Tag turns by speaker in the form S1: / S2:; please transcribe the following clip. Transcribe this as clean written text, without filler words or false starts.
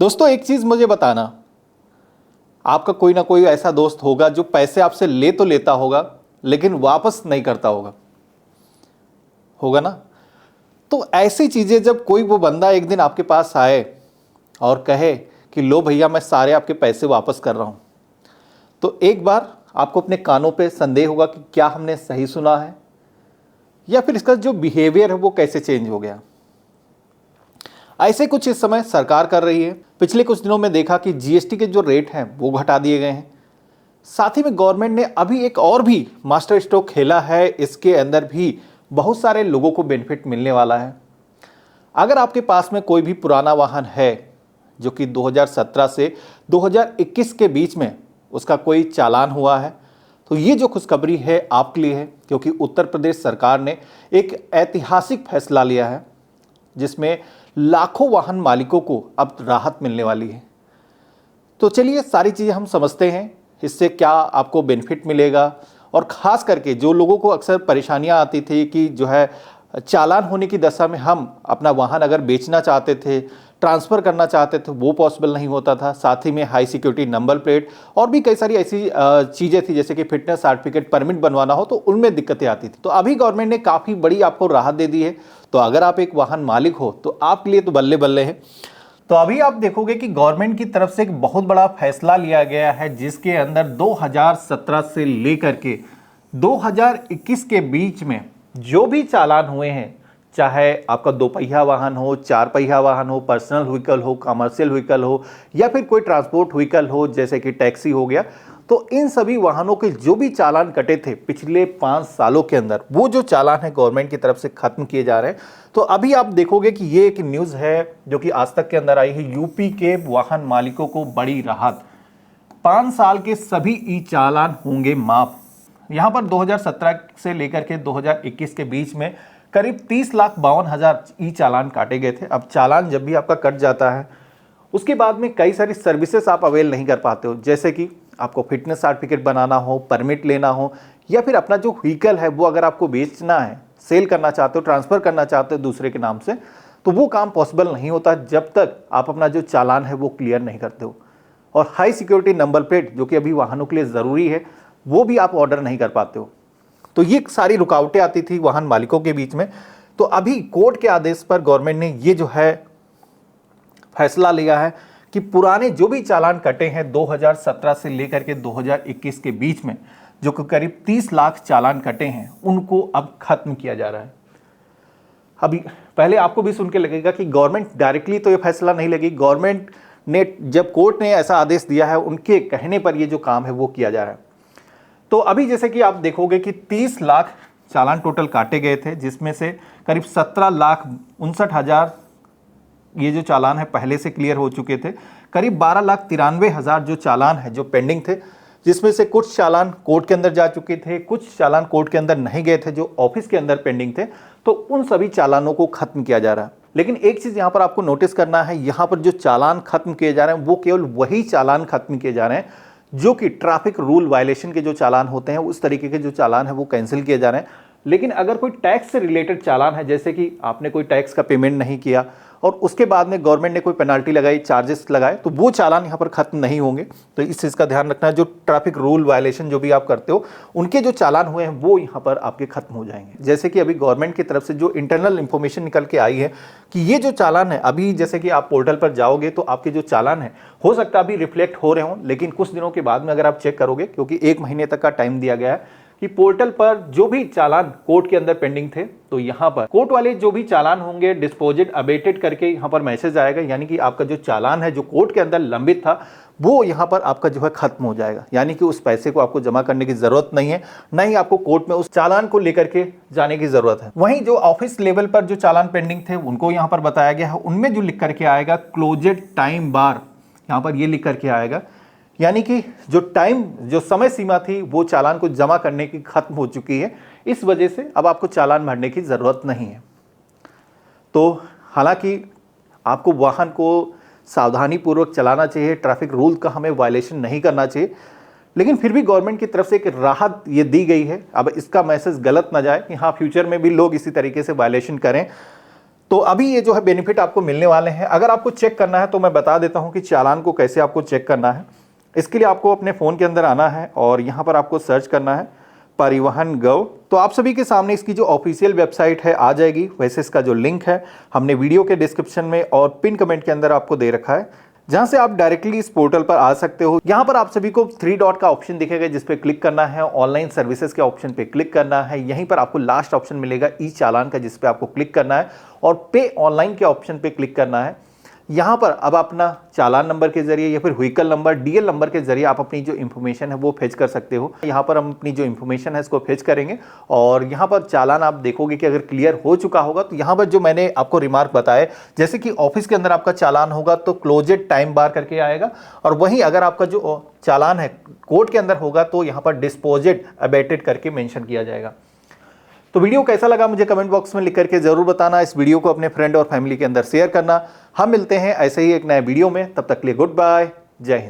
S1: दोस्तों एक चीज मुझे बताना, आपका कोई ना कोई ऐसा दोस्त होगा जो पैसे आपसे ले तो लेता होगा लेकिन वापस नहीं करता होगा, होगा ना। तो ऐसी चीजें जब कोई वो बंदा एक दिन आपके पास आए और कहे कि लो भैया मैं सारे आपके पैसे वापस कर रहा हूं, तो एक बार आपको अपने कानों पे संदेह होगा कि क्या हमने सही सुना है या फिर इसका जो बिहेवियर है वो कैसे चेंज हो गया। ऐसे कुछ इस समय सरकार कर रही है। पिछले कुछ दिनों में देखा कि जीएसटी के जो रेट हैं वो घटा दिए गए हैं। साथ ही में गवर्नमेंट ने अभी एक और भी मास्टर स्ट्रोक खेला है, इसके अंदर भी बहुत सारे लोगों को बेनिफिट मिलने वाला है। अगर आपके पास में कोई भी पुराना वाहन है जो कि 2017 से 2021 के बीच में उसका कोई चालान हुआ है, तो ये जो खुशखबरी है आपके लिए है, क्योंकि उत्तर प्रदेश सरकार ने एक ऐतिहासिक फैसला लिया है जिसमें लाखों वाहन मालिकों को अब राहत मिलने वाली है। तो चलिए सारी चीज़ें हम समझते हैं, इससे क्या आपको बेनिफिट मिलेगा, और ख़ास करके जो लोगों को अक्सर परेशानियां आती थी कि जो है चालान होने की दशा में हम अपना वाहन अगर बेचना चाहते थे, ट्रांसफ़र करना चाहते थे, वो पॉसिबल नहीं होता था। साथ ही में हाई सिक्योरिटी नंबर प्लेट और भी कई सारी ऐसी चीज़ें थी जैसे कि फिटनेस सर्टिफिकेट, परमिट बनवाना हो तो उनमें दिक्कतें आती थी। तो अभी गवर्नमेंट ने काफ़ी बड़ी आपको राहत दे दी है। तो अगर आप एक वाहन मालिक हो तो आपके लिए तो बल्ले बल्ले है। तो अभी आप देखोगे कि गवर्नमेंट की तरफ से एक बहुत बड़ा फैसला लिया गया है जिसके अंदर 2017 से लेकर के 2021 के बीच में जो भी चालान हुए हैं, चाहे आपका 2 पहिया वाहन हो, 4 पहिया वाहन हो, पर्सनल व्हीकल हो, कमर्शियल व्हीकल हो या फिर कोई ट्रांसपोर्ट व्हीकल हो जैसे कि टैक्सी हो गया, तो इन सभी वाहनों के जो भी चालान कटे थे पिछले 5 सालों के अंदर, वो जो चालान है गवर्नमेंट की तरफ से खत्म किए जा रहे हैं। तो अभी आप देखोगे कि ये एक न्यूज़ है जो कि आज तक के अंदर आई है। यूपी के वाहन मालिकों को बड़ी राहत, 5 साल के सभी ई चालान होंगे माफ। यहाँ पर 2017 से लेकर के 2021 के बीच में करीब 30,52,000 ई चालान काटे गए थे। अब चालान जब भी आपका कट जाता है उसके बाद में कई सारी सर्विसेज आप अवेल नहीं कर पाते हो, जैसे कि आपको फिटनेस सर्टिफिकेट बनाना हो, परमिट लेना हो, या फिर अपना जो व्हीकल है वो अगर आपको बेचना है, सेल करना चाहते हो, ट्रांसफ़र करना चाहते हो दूसरे के नाम से, तो वो काम पॉसिबल नहीं होता जब तक आप अपना जो चालान है वो क्लियर नहीं करते हो। और हाई सिक्योरिटी नंबर प्लेट जो कि अभी वाहनों के लिए ज़रूरी है वो भी आप ऑर्डर नहीं कर पाते हो। तो ये सारी रुकावटें आती थी वाहन मालिकों के बीच में। तो अभी कोर्ट के आदेश पर गवर्नमेंट ने ये जो है फैसला लिया है कि पुराने जो भी चालान कटे हैं 2017 से लेकर के 2021 के बीच में, जो कि करीब 30 लाख चालान कटे हैं, उनको अब खत्म किया जा रहा है। अभी पहले आपको भी सुन के लगेगा कि गवर्नमेंट डायरेक्टली तो ये फैसला नहीं लगी, गवर्नमेंट ने जब कोर्ट ने ऐसा आदेश दिया है उनके कहने पर ये जो काम है वो किया जा रहा है। तो अभी जैसे कि आप देखोगे कि 30 लाख चालान टोटल काटे गए थे, जिसमें से करीब 17,59,000 ये जो चालान है पहले से क्लियर हो चुके थे। करीब 12,93,000 जो चालान है जो पेंडिंग थे, जिसमें से कुछ चालान कोर्ट के अंदर जा चुके थे, कुछ चालान कोर्ट के अंदर नहीं गए थे जो ऑफिस के अंदर पेंडिंग थे। तो उन सभी चालानों को खत्म किया जा रहा है। लेकिन एक चीज़ यहाँ पर आपको नोटिस करना है, यहाँ पर जो चालान खत्म किए जा रहे हैं वो केवल वही चालान खत्म किए जा रहे हैं जो कि ट्रैफिक रूल वायलेशन के जो चालान होते हैं, उस तरीके के जो चालान है वो कैंसिल किए जा रहे हैं। लेकिन अगर कोई टैक्स से रिलेटेड चालान है, जैसे कि आपने कोई टैक्स का पेमेंट नहीं किया और उसके बाद में गवर्नमेंट ने कोई पेनाल्टी लगाई, चार्जेस लगाए, तो वो चालान यहाँ पर खत्म नहीं होंगे। तो इस चीज़ का ध्यान रखना है। जो ट्रैफिक रूल वायलेशन जो भी आप करते हो उनके जो चालान हुए हैं वो यहाँ पर आपके खत्म हो जाएंगे। जैसे कि अभी गवर्नमेंट की तरफ से जो इंटरनल इंफॉर्मेशन निकल के आई है कि ये जो चालान है, अभी जैसे कि आप पोर्टल पर जाओगे तो आपके जो चालान है हो सकता है अभी रिफ्लेक्ट हो रहे हों, लेकिन कुछ दिनों के बाद में अगर आप चेक करोगे, क्योंकि 1 महीने तक का टाइम दिया गया है कि पोर्टल पर जो भी चालान कोर्ट के अंदर पेंडिंग थे, तो यहाँ पर कोर्ट वाले जो भी चालान होंगे डिस्पोजेड अबेटेड करके यहाँ पर मैसेज आएगा, यानी कि आपका जो चालान है जो कोर्ट के अंदर लंबित था वो यहाँ पर आपका जो है खत्म हो जाएगा। यानी कि उस पैसे को आपको जमा करने की जरूरत नहीं है, ना ही आपको कोर्ट में उस चालान को लेकर के जाने की जरूरत है। वहीं जो ऑफिस लेवल पर जो चालान पेंडिंग थे उनको यहाँ पर बताया गया है, उनमें जो लिख करके आएगा क्लोजेड टाइम बार, यहाँ पर ये लिख करके आएगा, यानी कि जो टाइम, जो समय सीमा थी वो चालान को जमा करने की खत्म हो चुकी है। इस वजह से अब आपको चालान भरने की ज़रूरत नहीं है। तो हालांकि आपको वाहन को सावधानी पूर्वक चलाना चाहिए, ट्रैफिक रूल का हमें वायलेशन नहीं करना चाहिए, लेकिन फिर भी गवर्नमेंट की तरफ से एक राहत ये दी गई है। अब इसका मैसेज गलत ना जाए कि हाँ फ्यूचर में भी लोग इसी तरीके से वायलेशन करें। तो अभी ये जो है बेनिफिट आपको मिलने वाले हैं। अगर आपको चेक करना है तो मैं बता देता हूं कि चालान को कैसे आपको चेक करना है। इसके लिए आपको अपने फ़ोन के अंदर आना है और यहाँ पर आपको सर्च करना है परिवहन गव। तो आप सभी के सामने इसकी जो ऑफिशियल वेबसाइट है आ जाएगी। वैसे इसका जो लिंक है हमने वीडियो के डिस्क्रिप्शन में और पिन कमेंट के अंदर आपको दे रखा है, जहां से आप डायरेक्टली इस पोर्टल पर आ सकते हो। यहां पर आप सभी को 3 डॉट का ऑप्शन दिखेगा जिस पे क्लिक करना है, ऑनलाइन सर्विसेज के ऑप्शन पे क्लिक करना है। यहीं पर आपको लास्ट ऑप्शन मिलेगा ई चालान का, जिस पे आपको क्लिक करना है और पे ऑनलाइन के ऑप्शन पे क्लिक करना है। यहां पर अब अपना चालान नंबर के जरिए या फिर व्हीकल नंबर, डीएल नंबर के जरिए आप अपनी जो इन्फॉर्मेशन है वो फेच कर सकते हो। यहां पर हम अपनी जो इन्फॉर्मेशन है इसको फेच करेंगे और यहां पर चालान आप देखोगे कि अगर क्लियर हो चुका होगा तो यहां पर जो मैंने आपको रिमार्क बताए, जैसे कि ऑफिस के अंदर आपका चालान होगा तो क्लोजेड टाइम बार करके आएगा, और वहीं अगर आपका जो चालान है कोर्ट के अंदर होगा तो यहां पर डिस्पोजेड अबेटेड करके मेंशन किया जाएगा। तो वीडियो कैसा लगा मुझे कमेंट बॉक्स में लिख करके जरूर बताना। इस वीडियो को अपने फ्रेंड और फैमिली के अंदर शेयर करना। हम मिलते हैं ऐसे ही एक नए वीडियो में, तब तक के लिए गुड बाय, जय हिंद।